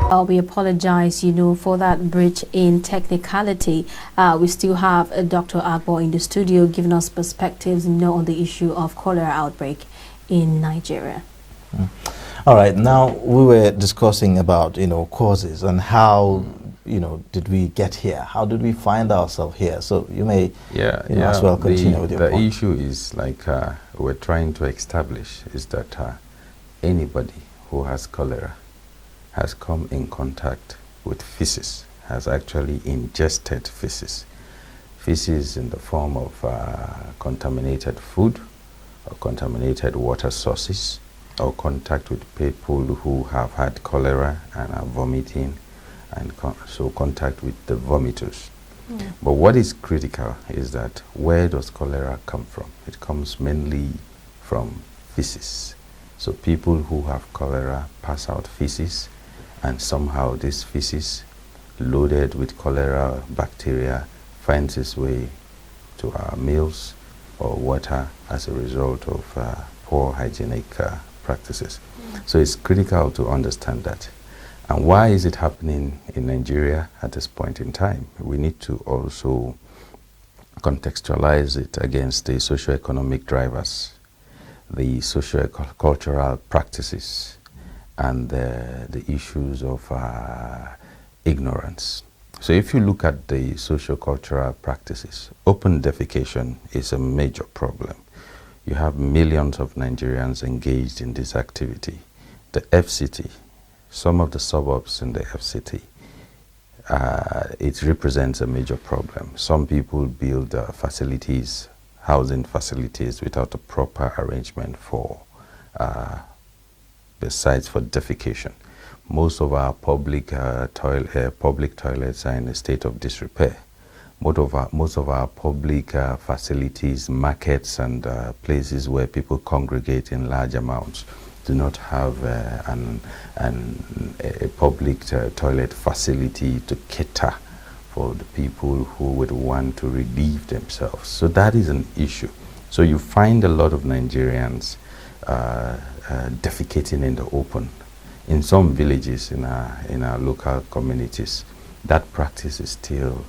We apologize, for that breach in technicality. We still have Dr. Agbo in the studio giving us perspectives, on the issue of cholera outbreak in Nigeria. All right. Now we were discussing about causes and how did we get here? How did we find ourselves here? So you may as well continue with your point. The issue is like we're trying to establish is that anybody who has cholera has come in contact with feces, has actually ingested feces. Feces in the form of contaminated food or contaminated water sources, or contact with people who have had cholera and are vomiting, and so contact with the vomiters. But what is critical is that where does cholera come from? It comes mainly from feces. So people who have cholera pass out feces, and somehow this feces, loaded with cholera bacteria, finds its way to our meals or water as a result of poor hygienic practices. So it's critical to understand that. And why is it happening in Nigeria at this point in time? We need to also contextualize it against the socioeconomic drivers, the socio-cultural practices, and the issues of ignorance. So if you look at the socio-cultural practices, open defecation is a major problem. You have millions of Nigerians engaged in this activity. The FCT, some of the suburbs in the FCT, it represents a major problem. Some people build facilities, housing facilities, without a proper arrangement for the sites for defecation. Most of our public toilets are in a state of disrepair. Most of our public facilities, markets, and places where people congregate in large amounts do not have a public toilet facility to cater for the people who would want to relieve themselves. So that is an issue. So you find a lot of Nigerians defecating in the open. In some villages in our local communities, that practice is still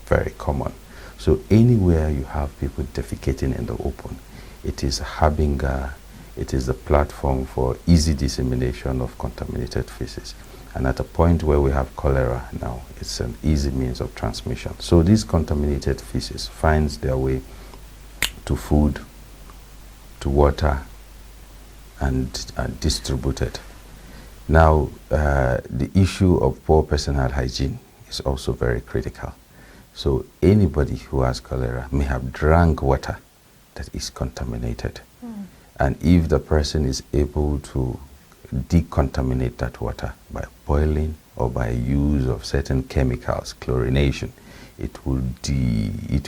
very common. So anywhere you have people defecating in the open, it is a platform for easy dissemination of contaminated feces. And at a point where we have cholera now, it's an easy means of transmission. So these contaminated feces finds their way to food, to water, and distributed. Now, the issue of poor personal hygiene is also very critical. So anybody who has cholera may have drank water that is contaminated. And if the person is able to decontaminate that water by boiling or by use of certain chemicals, chlorination, it will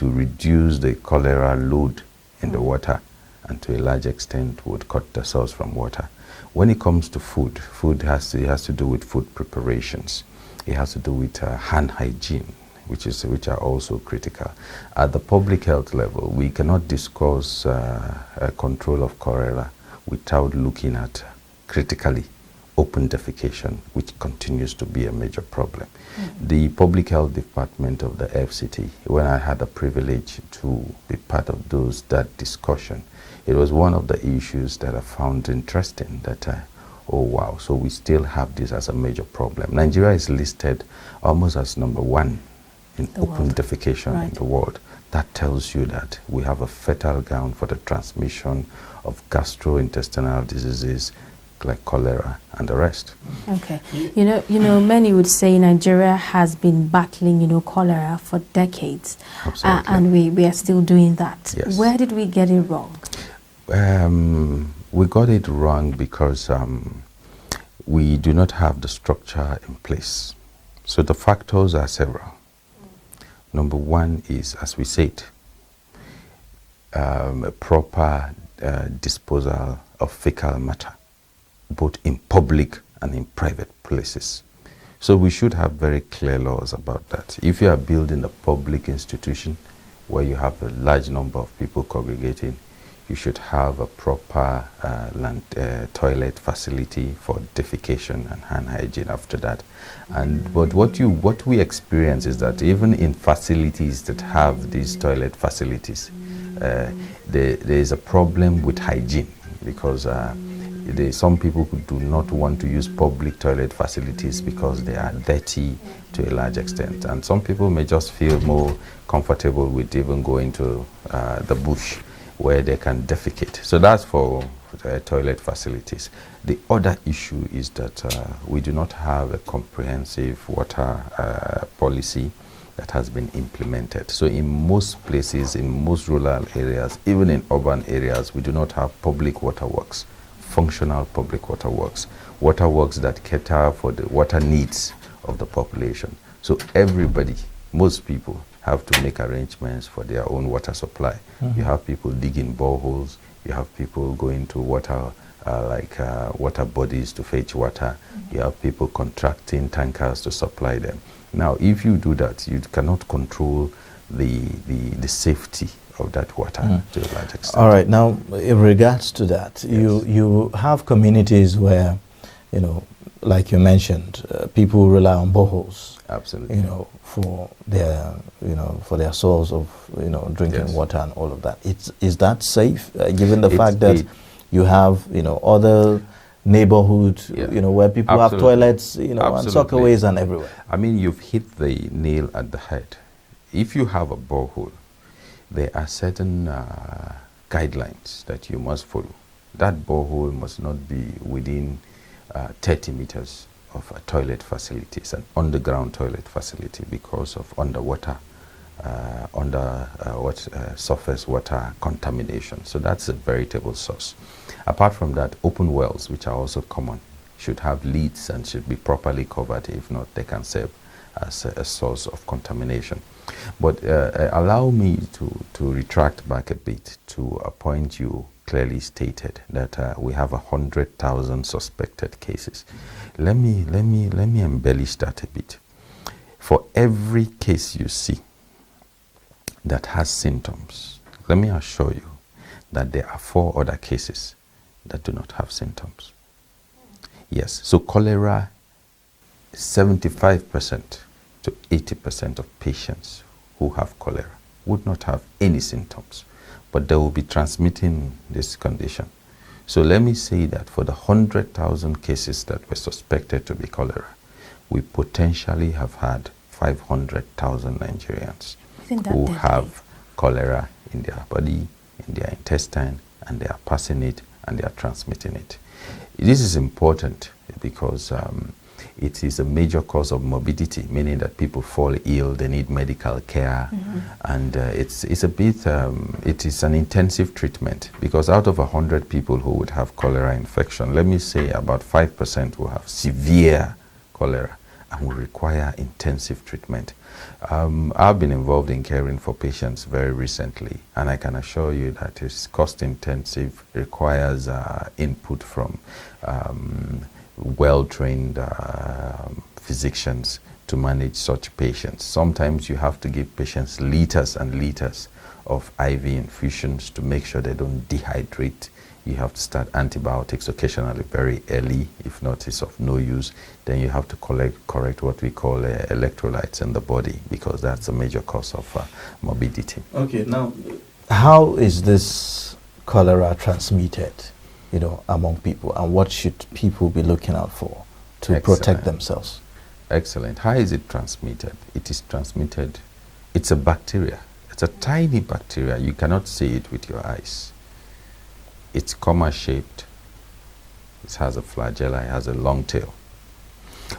reduce the cholera load in the water, and to a large extent would cut the source from water. When it comes to food has to do with food preparations. It has to do with hand hygiene, which are also critical. At the public health level, we cannot discuss control of cholera without looking at critically open defecation, which continues to be a major problem. The public health department of the FCT, when I had the privilege to be part of that discussion, it was one of the issues that I found interesting, that oh wow, so we still have this as a major problem. Nigeria is listed almost as #1 in open defecation in the world. That tells you that we have a fertile ground for the transmission of gastrointestinal diseases like cholera and the rest. Okay. Many would say Nigeria has been battling, cholera for decades. Absolutely. And we are still doing that. Yes. Where did we get it wrong? We got it wrong because we do not have the structure in place. So the factors are several. Number one is, as we said, a proper disposal of fecal matter, both in public and in private places. So we should have very clear laws about that. If you are building a public institution where you have a large number of people congregating, you should have a proper toilet facility for defecation and hand hygiene after that. But what we experience is that even in facilities that have these toilet facilities, there is a problem with hygiene, because some people who do not want to use public toilet facilities because they are dirty to a large extent, and some people may just feel more comfortable with even going to the bush where they can defecate. So that's for toilet facilities. The other issue is that we do not have a comprehensive water policy that has been implemented. So in most places, in most rural areas, even in urban areas, we do not have public water works, functional public water works that cater for the water needs of the population. So everybody, most people, have to make arrangements for their own water supply. You have people digging boreholes, you have people going to water water bodies to fetch water, you have people contracting tankers to supply them. Now, if you do that, you cannot control the safety of that water to a large extent. All right. Now, in regards to that, yes, you have communities where, like you mentioned, people rely on boreholes. Absolutely. For their source of drinking water and all of that. Is that safe, given the fact that you have other neighborhoods where people have toilets and soccerways and everywhere? I mean, you've hit the nail at the head. If you have a borehole, there are certain guidelines that you must follow. That borehole must not be within 30 meters of a toilet facilities, an underground toilet facility, because of underwater, surface water contamination. So that's a veritable source. Apart from that, open wells, which are also common, should have leads and should be properly covered. If not, they can serve as a source of contamination. But allow me to retract back a bit to a point you clearly stated, that we have 100,000 suspected cases. Let me embellish that a bit. For every case you see that has symptoms, let me assure you that there are 4 other cases that do not have symptoms. Yes, so cholera, 75% to 80% of patients who have cholera would not have any symptoms, but they will be transmitting this condition. So let me say that for the 100,000 cases that were suspected to be cholera, we potentially have had 500,000 Nigerians who have cholera in their body, in their intestine, and they are passing it and they are transmitting it. This is important because it is a major cause of morbidity, meaning that people fall ill, they need medical care, and it's a bit, it is an intensive treatment, because out of 100 people who would have cholera infection, let me say about 5% will have severe cholera and will require intensive treatment. I've been involved in caring for patients very recently, and I can assure you that it's cost intensive, requires input from well-trained physicians to manage such patients. Sometimes you have to give patients liters and liters of IV infusions to make sure they don't dehydrate. You have to start antibiotics occasionally very early. If not, it's of no use. Then you have to correct what we call electrolytes in the body, because that's a major cause of morbidity. Okay, now, how is this cholera transmitted, among people, and what should people be looking out for to protect themselves? Excellent. How is it transmitted? It is transmitted, it's a bacteria. It's a tiny bacteria. You cannot see it with your eyes. It's comma-shaped. It has a flagella. It has a long tail.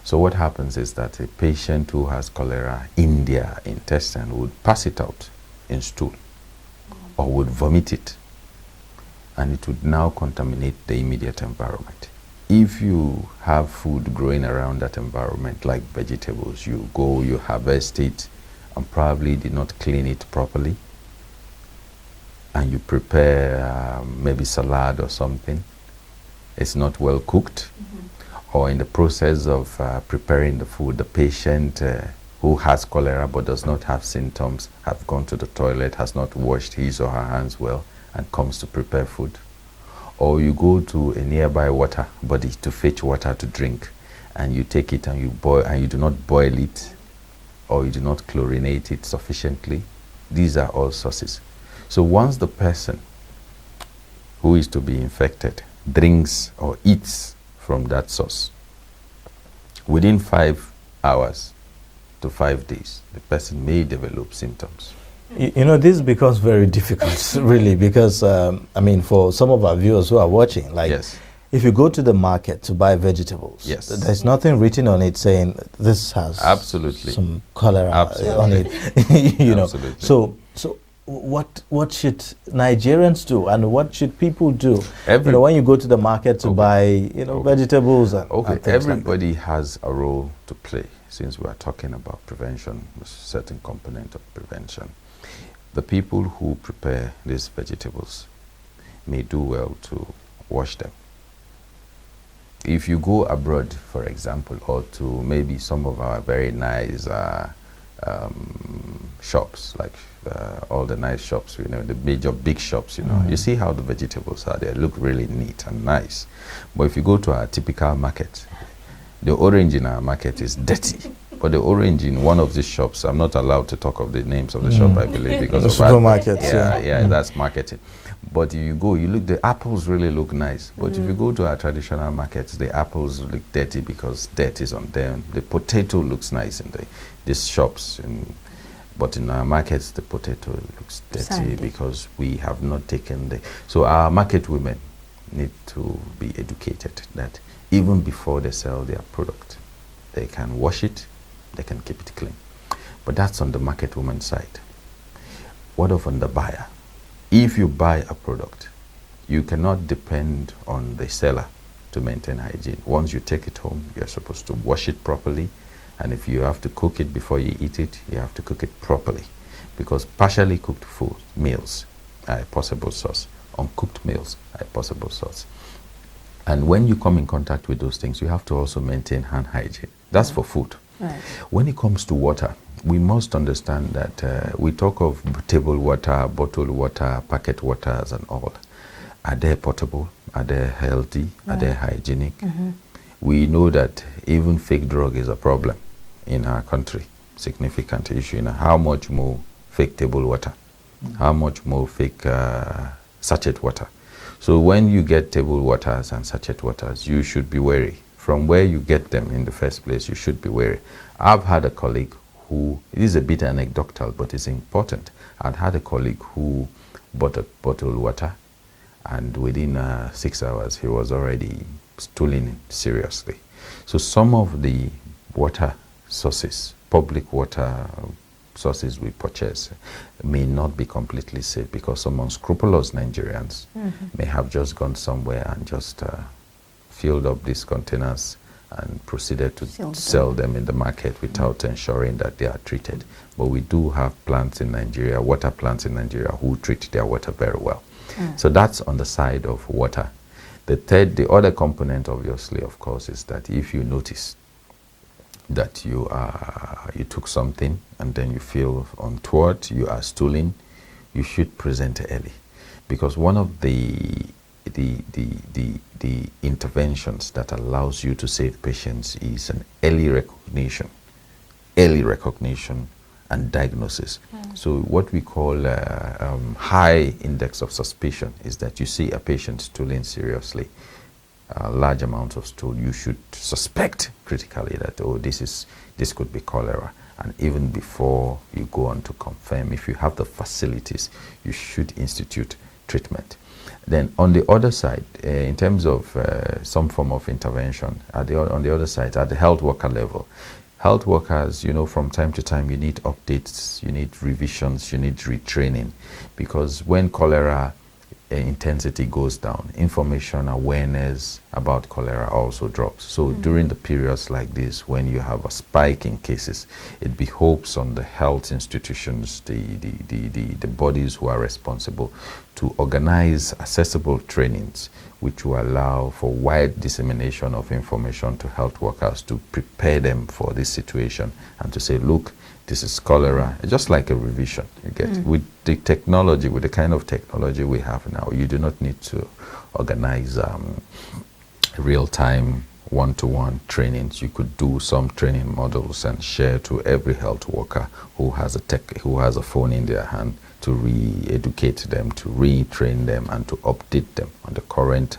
So what happens is that a patient who has cholera in their intestine would pass it out in stool or would vomit it, and it would now contaminate the immediate environment. If you have food growing around that environment, like vegetables, you go, you harvest it, and probably did not clean it properly, and you prepare maybe salad or something, it's not well cooked, or in the process of preparing the food, the patient who has cholera but does not have symptoms have gone to the toilet, has not washed his or her hands well, and comes to prepare food, or you go to a nearby water body to fetch water to drink, and you take it and you boil, and you do not boil it, or you do not chlorinate it sufficiently. These are all sources. So once the person who is to be infected drinks or eats from that source, within 5 hours to 5 days, the person may develop symptoms. You know, this becomes very difficult, really, because, I mean, for some of our viewers who are watching, like, yes. If you go to the market to buy vegetables, yes. there's nothing written on it saying this has absolutely some cholera absolutely. on it. You know, absolutely. So what should Nigerians do, and what should people do? You know, when you go to the market to buy, vegetables and things everybody like that. has a role to play. Since we are talking about prevention, a certain component of prevention. The people who prepare these vegetables may do well to wash them. If you go abroad, for example, or to maybe some of our very nice shops, like all the nice shops, the major big shops, you see how the vegetables are. They look really neat and nice. But if you go to our typical market, the orange in our market is dirty. But the orange in one of these shops, I'm not allowed to talk of the names of the shop, I believe, because the of supermarkets. That's marketing. But if you go, you look, the apples really look nice. But if you go to our traditional markets, the apples look dirty because dirt is on them. The potato looks nice in these shops, but in our markets, the potato looks dirty because we have not taken the. So our market women need to be educated that even before they sell their product, they can wash it, they can keep it clean. But that's on the market woman side. What of on the buyer? If you buy a product, you cannot depend on the seller to maintain hygiene. Once you take it home, you're supposed to wash it properly. And if you have to cook it before you eat it, you have to cook it properly. Because partially cooked food, meals, are a possible source. Uncooked meals are a possible source. And when you come in contact with those things, you have to also maintain hand hygiene. That's for food. Right. When it comes to water, we must understand that we talk of table water, bottled water, packet waters and all. Are they potable? Are they healthy? Right. Are they hygienic? We know that even fake drug is a problem in our country. Significant issue. How much more fake table water? How much more fake sachet water? So when you get table waters and sachet waters, you should be wary. From where you get them in the first place, you should be wary. I've had a colleague who, it is a bit anecdotal, but it's important. I'd had a colleague who bought a bottled water, and within 6 hours, he was already stooling seriously. So some of the water sources, public water sources we purchase, may not be completely safe because some unscrupulous Nigerians may have just gone somewhere and just filled up these containers and proceeded to sell them in the market without ensuring that they are treated. But we do have plants in Nigeria, water plants in Nigeria, who treat their water very well. So that's on the side of water. The other component, obviously, of course, is that if you notice that you took something and then you feel untoward, you are stooling, you should present early, because one of the interventions that allows you to save patients is an early recognition and diagnosis. So what we call high index of suspicion is that you see a patient stooling seriously, large amounts of stool, you should suspect critically that, this could be cholera. And even before you go on to confirm, if you have the facilities, you should institute treatment. Then on the other side, in terms of some form of intervention, on the other side, at the health worker level, health workers, from time to time, you need updates, you need revisions, you need retraining, because when cholera intensity goes down, information awareness about cholera also drops. So during the periods like this, when you have a spike in cases, it behoves on the health institutions, the bodies who are responsible, to organize accessible trainings which will allow for wide dissemination of information to health workers to prepare them for this situation and to say, look, this is cholera, just like a revision. You get with the technology, with the kind of technology we have now, you do not need to organize real-time one-to-one trainings. You could do some training models and share to every health worker who has a phone in their hand, to re-educate them, to retrain them, and to update them on the current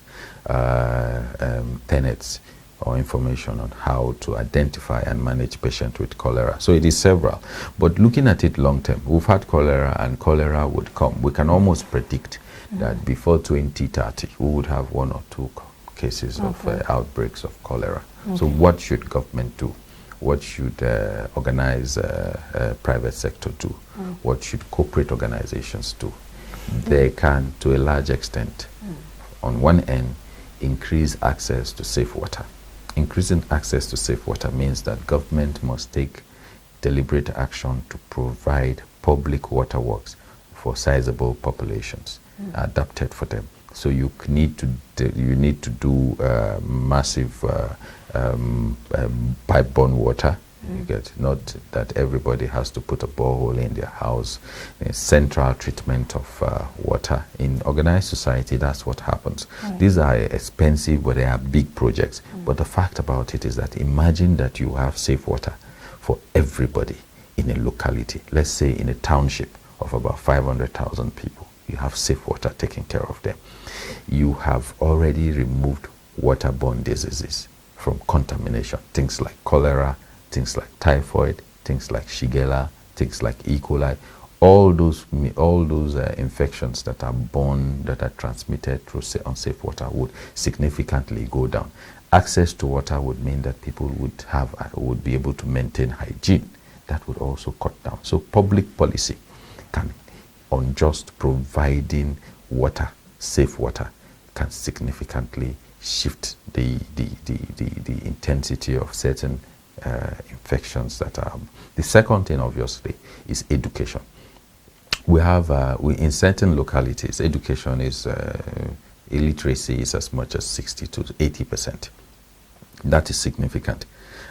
tenets or information on how to identify and manage patients with cholera. So it is several. But looking at it long term, we've had cholera and cholera would come. We can almost predict that before 2030, we would have 1 or 2 cases of outbreaks of cholera. So what should government do? What should organized private sector do? What should corporate organizations do? They can, to a large extent, on one end, increase access to safe water. Increasing access to safe water means that government must take deliberate action to provide public waterworks for sizable populations, adapted for them. So you need to do massive pipe-borne water. You get, not that everybody has to put a borehole in their house. Central treatment of water in organized society. That's what happens. These are expensive, but they are big projects. But the fact about it is that imagine that you have safe water for everybody in a locality. Let's say in a township of about 500,000 people. You have safe water taking care of them. You have already removed waterborne diseases from contamination. Things like cholera, things like typhoid, things like Shigella, things like E. coli, all those infections that are borne, that are transmitted through unsafe water would significantly go down. Access to water would mean that people would be able to maintain hygiene. That would also cut down. So public policy can, on just providing water, safe water, can significantly shift the intensity of certain infections that are. The second thing, obviously, is education. We have in certain localities, education is illiteracy is as much as 60 to 80%. That is significant.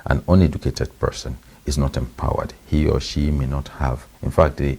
An uneducated person is not empowered. He or she may not have. In fact, the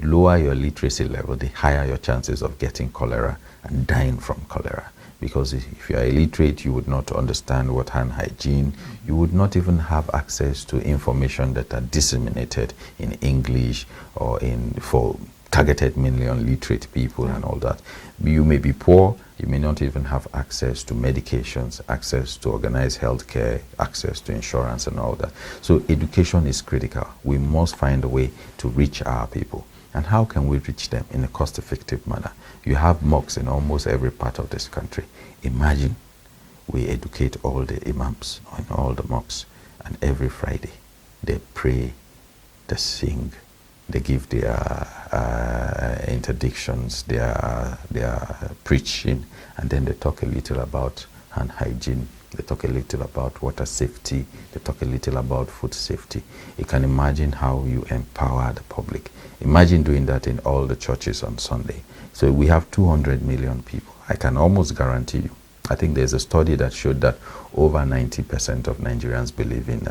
lower your literacy level, the higher your chances of getting cholera and dying from cholera. Because if you are illiterate, you would not understand what hand hygiene, you would not even have access to information that are disseminated in English or for targeted mainly on literate people and all that. You may be poor, you may not even have access to medications, access to organized healthcare, access to insurance and all that. So education is critical. We must find a way to reach our people. And how can we reach them in a cost-effective manner? You have mosques in almost every part of this country. Imagine we educate all the imams in all the mosques, and every Friday they pray, they sing, they give their interdictions, their preaching, and then they talk a little about hand hygiene. They talk a little about water safety. They talk a little about food safety. You can imagine how you empower the public. Imagine doing that in all the churches on Sunday. So we have 200 million people. I can almost guarantee you. I think there's a study that showed that over 90% of Nigerians believe in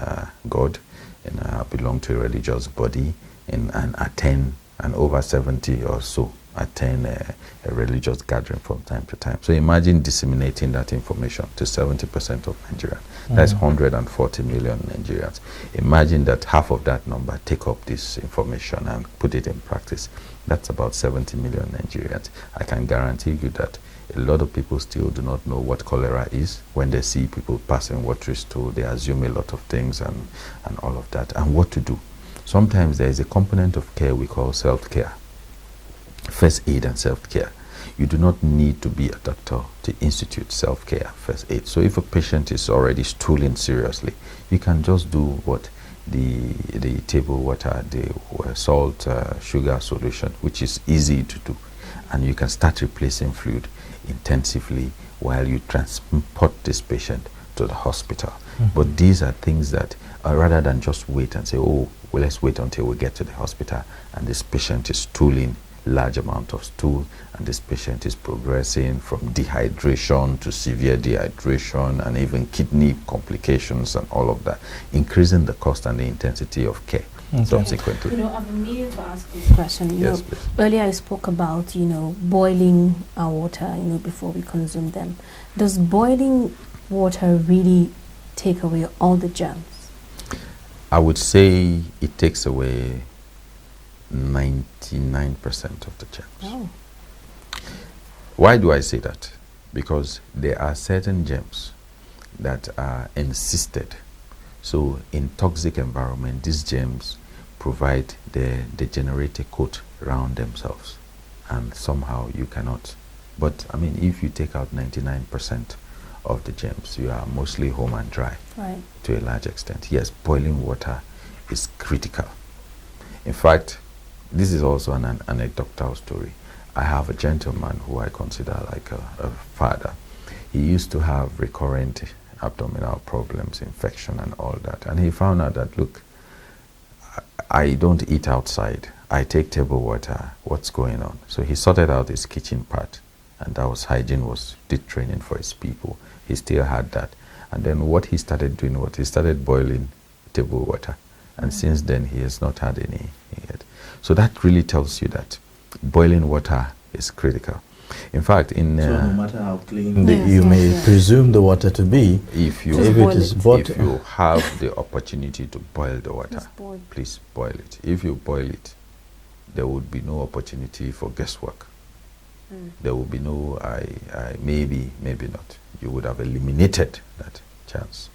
God and belong to a religious body and attend, and over 70 or so attend a religious gathering from time to time. So imagine disseminating that information to 70% of Nigerians. That's 140 million Nigerians. Imagine that half of that number take up this information and put it in practice. That's about 70 million Nigerians. I can guarantee you that a lot of people still do not know what cholera is. When they see people passing water stool, they assume a lot of things and all of that, and what to do. Sometimes there is a component of care we call self-care. First aid and self-care. You do not need to be a doctor to institute self-care, first aid. So if a patient is already stooling seriously, you can just do what the table water, the salt, sugar solution, which is easy to do. And you can start replacing fluid intensively while you transport this patient to the hospital. But these are things that, rather than just wait and say, oh, well, let's wait until we get to the hospital and this patient is stooling large amount of stool, and this patient is progressing from dehydration to severe dehydration and even kidney complications and all of that, increasing the cost and the intensity of care subsequently. You know, I've been meaning to ask this question. Yes, earlier I spoke about, boiling our water, before we consume them. Does boiling water really take away all the germs? I would say it takes away 99% of the germs. Oh. Why do I say that? Because there are certain germs that are encysted. So in toxic environment, these germs they generate a coat around themselves, and somehow you cannot. But I mean, if you take out 99% of the germs, you are mostly home and dry, right, to a large extent. Yes, boiling water is critical. In fact, this is also an anecdotal story. I have a gentleman who I consider like a father. He used to have recurrent abdominal problems, infection and all that. And he found out that, look, I don't eat outside. I take table water. What's going on? So he sorted out his kitchen part. And that was hygiene, did training for his people. He still had that. And then what he started doing was he started boiling table water. And since then, he has not had any yet. So that really tells you that boiling water is critical. In fact, so no matter how clean you may presume the water to be, if you have the opportunity to boil the water, please boil it. If you boil it, there would be no opportunity for guesswork. There will be no maybe not. You would have eliminated that chance.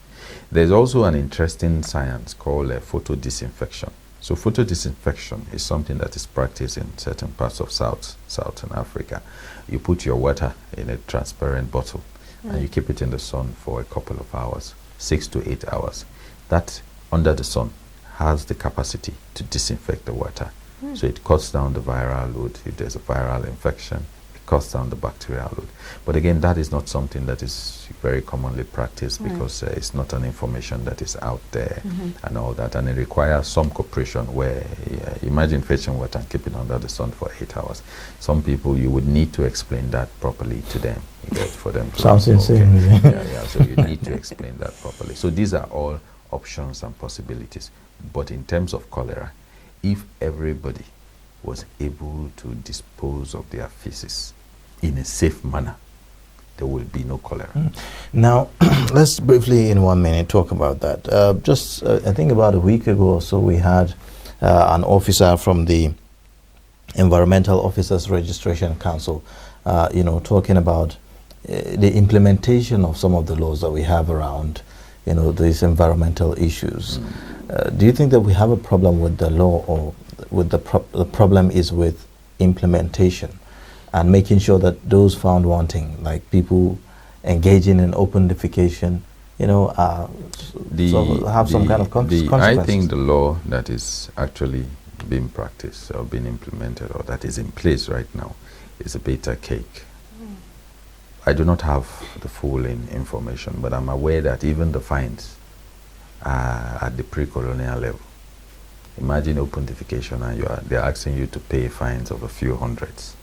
There's also an interesting science called photodisinfection. So photodisinfection is something that is practiced in certain parts of Southern Africa. You put your water in a transparent bottle and you keep it in the sun for a couple of hours, 6 to 8 hours. That under the sun has the capacity to disinfect the water. So it cuts down the viral load. If there's a viral infection, it cuts down the bacterial load. But again, that is not something that is very commonly practiced because it's not an information that is out there and all that. And it requires some cooperation where, imagine fetching water and keeping under the sun for 8 hours. Some people, you would need to explain that properly to them. For them to sounds insane. Yeah, so you need to explain that properly. So these are all options and possibilities. But in terms of cholera, if everybody was able to dispose of their feces in a safe manner, there will be no cholera. Now, let's briefly, in 1 minute, talk about that. I think about a week ago or so, we had an officer from the Environmental Officers Registration Council, talking about the implementation of some of the laws that we have around, these environmental issues. Do you think that we have a problem with the law, or with the problem is with implementation and making sure that those found wanting, like people engaging in open defecation, have some kind of consequences? I think the law that is actually being practiced or being implemented, or that is in place right now, is a beta cake. I do not have the full information, but I'm aware that even the fines are at the pre-colonial level. Imagine open defecation and they're asking you to pay fines of a few hundreds.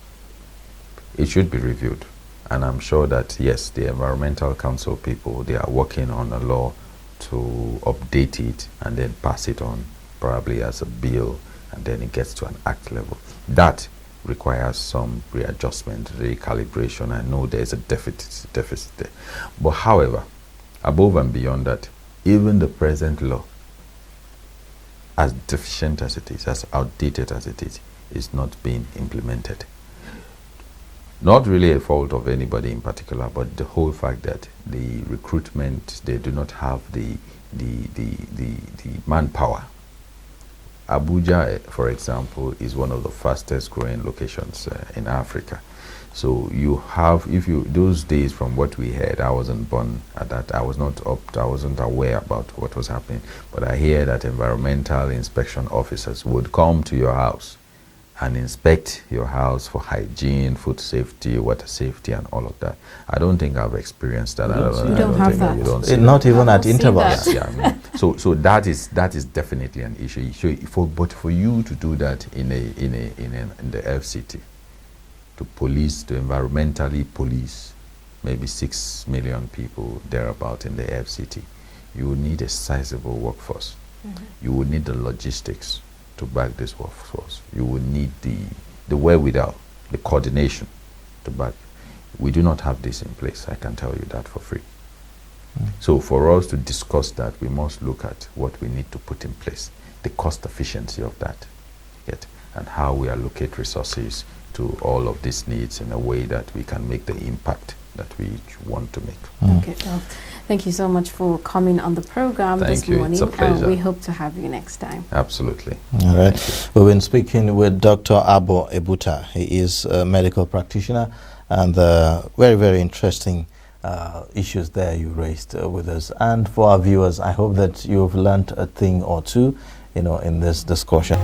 It should be reviewed. And I'm sure that, yes, the Environmental Council people, they are working on a law to update it and then pass it on, probably as a bill, and then it gets to an act level. That requires some readjustment, recalibration. I know there's a deficit there. But however, above and beyond that, even the present law, as deficient as it is, as outdated as it is not being implemented. Not really a fault of anybody in particular, but the whole fact that the recruitment, they do not have the manpower. Abuja, for example, is one of the fastest growing locations in Africa. So you have, those days from what we heard, I wasn't born at that, I wasn't aware about what was happening, but I hear that environmental inspection officers would come to your house and inspect your house for hygiene, food safety, water safety, and all of that. I don't think I've experienced that. You don't have that. You don't see not that. even at intervals. Yeah, I mean, so that is definitely an issue. But for you to do that in the FCT, to environmentally police maybe 6 million people thereabout in the FCT, you will need a sizable workforce. You will need the logistics to back this workforce. You will need the wherewithal, the coordination to back. We do not have this in place. I can tell you that for free. So for us to discuss that, we must look at what we need to put in place, the cost efficiency of that, and how we allocate resources to all of these needs in a way that we can make the impact that we want to make. Okay, well, thank you so much for coming on the program this morning. It's a pleasure. We hope to have you next time. Absolutely. All right. We've been speaking with Dr. Abo Ebuta. He is a medical practitioner, and very, very interesting issues there you raised with us. And for our viewers, I hope that you've learned a thing or two, in this discussion.